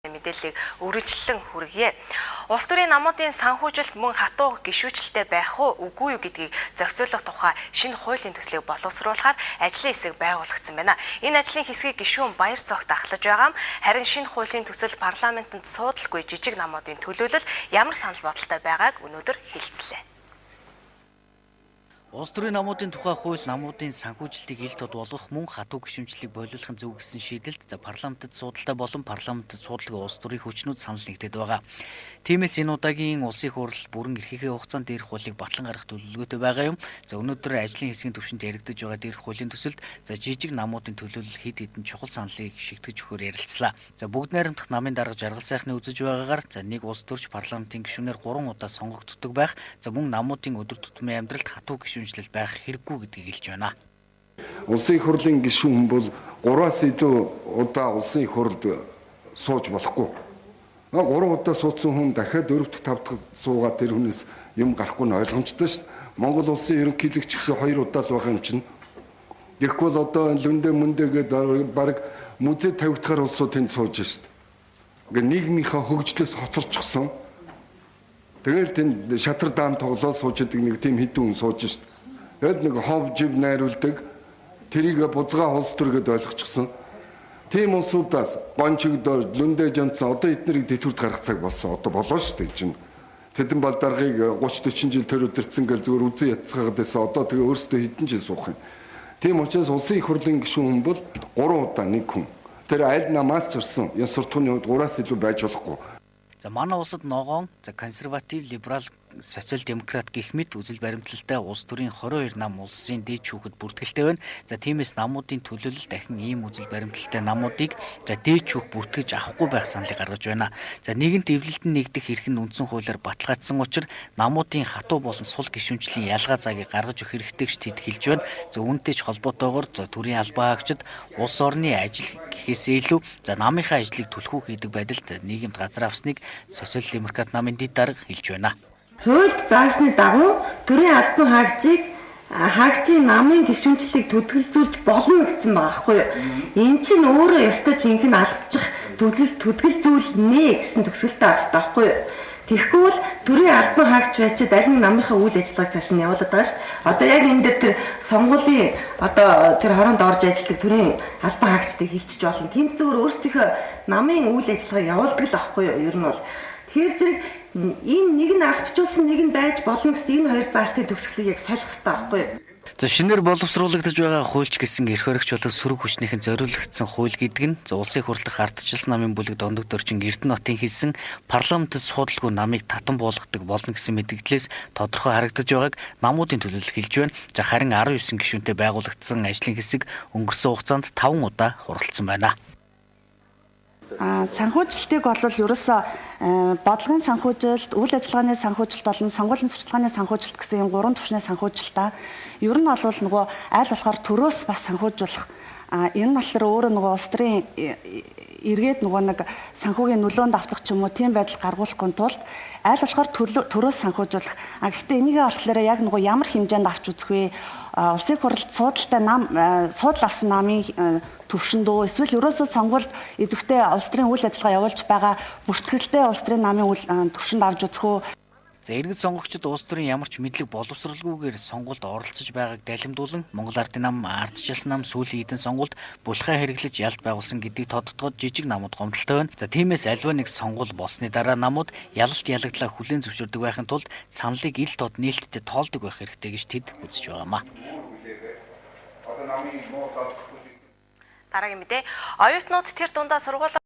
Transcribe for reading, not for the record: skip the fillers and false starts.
Мэдээллийг өргөжлөн хүргье. Улс төрийн намуудын санхүүжилт мөн хатуу гишүүчлэлтэй байх уу үгүй юу гэдгийг зохицуулах тухай шинэ хуулийн төслийг боловсруулахаар ажлын хэсэг байгуулагдсан байна. Энэ ажлын хэсгийг гишүүн Баярцогт ахлаж байгаа. Харин шинэ хуулийн төсөл парламентод суудалгүй жижиг намуудын төлөөлөл ямар санал бодолтой байгааг өнөөдөр хэлцлээ. Улс төрийн намуудын тухай хууль намуудын санхүүжилтийг ил тод болгох мөн хатуу гишүүнчлэлийг бойлуулахын зөв гэсэн шийдэлд парламентод суудалтай болон парламентод суудлага улс төрийн хүчнүүд санал нэгдээд байгаа. Тиймээс энэ удаагийн улсын хурал бүрэн эрхийнхээ хугацаанд дээрх хуулийг батлан гаргах төлөвлөгөөтэй байгаа юм. Өнөөдөр ажлын хэсгийн төвшөнд яригдаж байгаа дээрх хуулийн төсөлд жижиг намуудын төлөөлөл хэд хэдэн чухал саналыг шигтгэж өгөхөөр ярилцлаа. Бүгд найрамдах намын дарга жаргал сайхны үзэж байгаагаар нэг улс төрч парламентын гишүүнээр 3 удаа сонгогддог байх. Мөн намуудын өдөр тутмын амьдралд хатуу гишүүнчлэл байх хэрэггүй гэдгийг хэлж байна. Улсын хурлын гишүүн бол 3-аас илүү удаа улсын хурлд сууж болохгүй. 3 удаа суудсан хүн дахиад 4-р 5-р суугаад тэр хүнээс юм гарахгүй нь ойлгомжтой шүү дээ. Монгол улсын ерөнхийлөгч гэсэн 2 удаа л байгаа юм чинь. Тэгэхгүй бол одоо лүндэ мөндөгээд баг музей тавигдахаар улсууд тэнд сууж шүү дээ. Ингээ нийгмийнхаа хөгжлөөс хоцорчихсон. Тэгэл тэнд шатар даам тоглоо сууж идэг нэг тийм хэдэн хүн сууж шүү дээ. Тэгэл нэг хов жив найруулдаг тэрийг бузгаа холс төргээд ойлгочихсон. Тийм улсуудаас гончигдор лүндэ жанцсан одоо эднэрийг тэтгэврт гаргах цаг болсон. Одоо болоо шүү дээ чинь. Цэдэн балдаргыг 30-40 жил төр өдөрцөн гэл зүгээр үзэн ятцгаад байсан. Одоо тэгээ өөрсдөө хэдэн жил суух юм. Тийм учраас улсын их хурлын гишүүн бол 3 удаа нэг хүн. Тэр аль намаас ч ирсэн. Яс суртахууны хувьд 3-аас илүү байж болохгүй. Манай улсад ногоон консерватив, либерал, социал демократ гэх мэт үзэл баримтлалтай улс төрийн 22 нам улсын дээд шүүхэд бүртгэлтэй байна. Тиймээс намуудын төлөөлөл дахин ийм үзэл баримтлалтай намуудыг дээд шүүх бүртгэж авахгүй байх саналыг гаргаж байна. Нийгэмд эвлэлдэн нэгдэх эрх нь үндсэн хуулиар баталгаажсан учраас намуудын хатуу болон сул гишүүнчлийн ялгаа цагийг гаргаж өгөх хэрэгтэй гэж тэд хэлж байна. Үүнтэй ч холбоотойгоор төрийн албан хаагчид улс орны ажил гэхээсээ илүү намынхаа ажлыг түлхүү хийдэг байдалд нийгэмд газар авсныг социал демократ намын дэд дарга хэлж байна. Хуульд заасны дагуу төрийн албан хаагчийн намын гишүүнчлэлийг төдөлзүүлж болно гэсэн байгаа байхгүй юу? Энэ чинь өөрөө ёстой жинхэнэ албачих төдөлзүүлнэ гэсэн төгсгөлтэй байх хэрэгтэй байхгүй юу? Тэгэхгүй бол төрийн албан хаагч байчид аль нэг намынхаа үйл ажиллагааг цааш нь явуулаад байгаа шүү дээ. Одоо яг энэ дээр тэр сонгуулийн тэр хороонд орж ажилладаг төрийн албан хаагчдыг хилчиж болно. Тэнд зөвхөн өөрсдийнхөө намын үйл ажиллагааг явуулдаг л байхгүй юу? Ер нь бол тэгэхээр зэрэг энэ нэг нь албачуулсан нэг нь байж болно гэсэн энэ хоёр заалтын төгсгөлийг яг солих хэрэгтэй байхгүй юу? Шинээр боловсруулагдаж байгаа хуульч гэсэн эрх баригч болон сөрөг хүчнийхэн зориулагдсан хууль гэдэг нь улсын хурлах ардчилсан намын бүлэг дондогд орчин Эрдэнэтийн хэлсэн парламентд суудалгүй намыг татан буулгадаг болно гэсэн мэдгдлээс тодорхой харагдаж байгааг намуудын төлөөлөл хэлж байна. Харин 19 гишүүнтэй байгуулагдсан ажлын хэсэг өнгөрсөн хугацаанд 5 удаа хуралдсан байна. Санхүүжилтийг бол ерөөсөө бодлогын санхүүжилт, үйл ажиллагааны санхүүжилт болон сонгуулийн сурталчилгааны санхүүжилт гэсэн юм 3 түвшний санхүүжилтаа ер нь бол нөгөө айл болохоор төрөөс бас санхүүжуулах. Энэ нь болохоор өөрөө нөгөө улс төрийн эргээд нөгөө нэг санхүүгийн нөлөөнд автах ч юм уу тийм байдал гаргуулахгүй тулд айл болохоор төрөөс санхүүжуулах. Гэхдээ энийгээ болохоор яг нөгөө ямар хэмжээнд авч үзэх вэ? Улсын хурлд суудалтай нам суудал авсан намын төвшөндөө эсвэл ерөөсөө сонгуульд идэвхтэй улс төрийн үйл ажиллагаа явуулж байгаа бүртгэлтэй улс төрийн намын төвшөнд авч үзэх үү? Иргэд сонгогчид улс төрийн ямар ч мэдлэг боловсралгүйгээр сонгуульд оролцож байгааг далимдуулан Монгол Ардын нам, ардчилсан нам сүүлийн хэдэн сонгуульд булхаа хэрэглэж ялт байгуулсан гэдгийг тодтогод жижиг намууд гомдолтой байна. Тиймээс альва нэг сонгуул болсны дараа намууд ялалт ялагдлаа хүлээн зөвшөөрдөг байхын тулд саналыг ил тод нээлттэй тоолдог байх хэрэгтэй гэж тэд үзэж байгаамаа. Дараагийн мэдээ. Оюутнууд тэр дундаа сургуулиа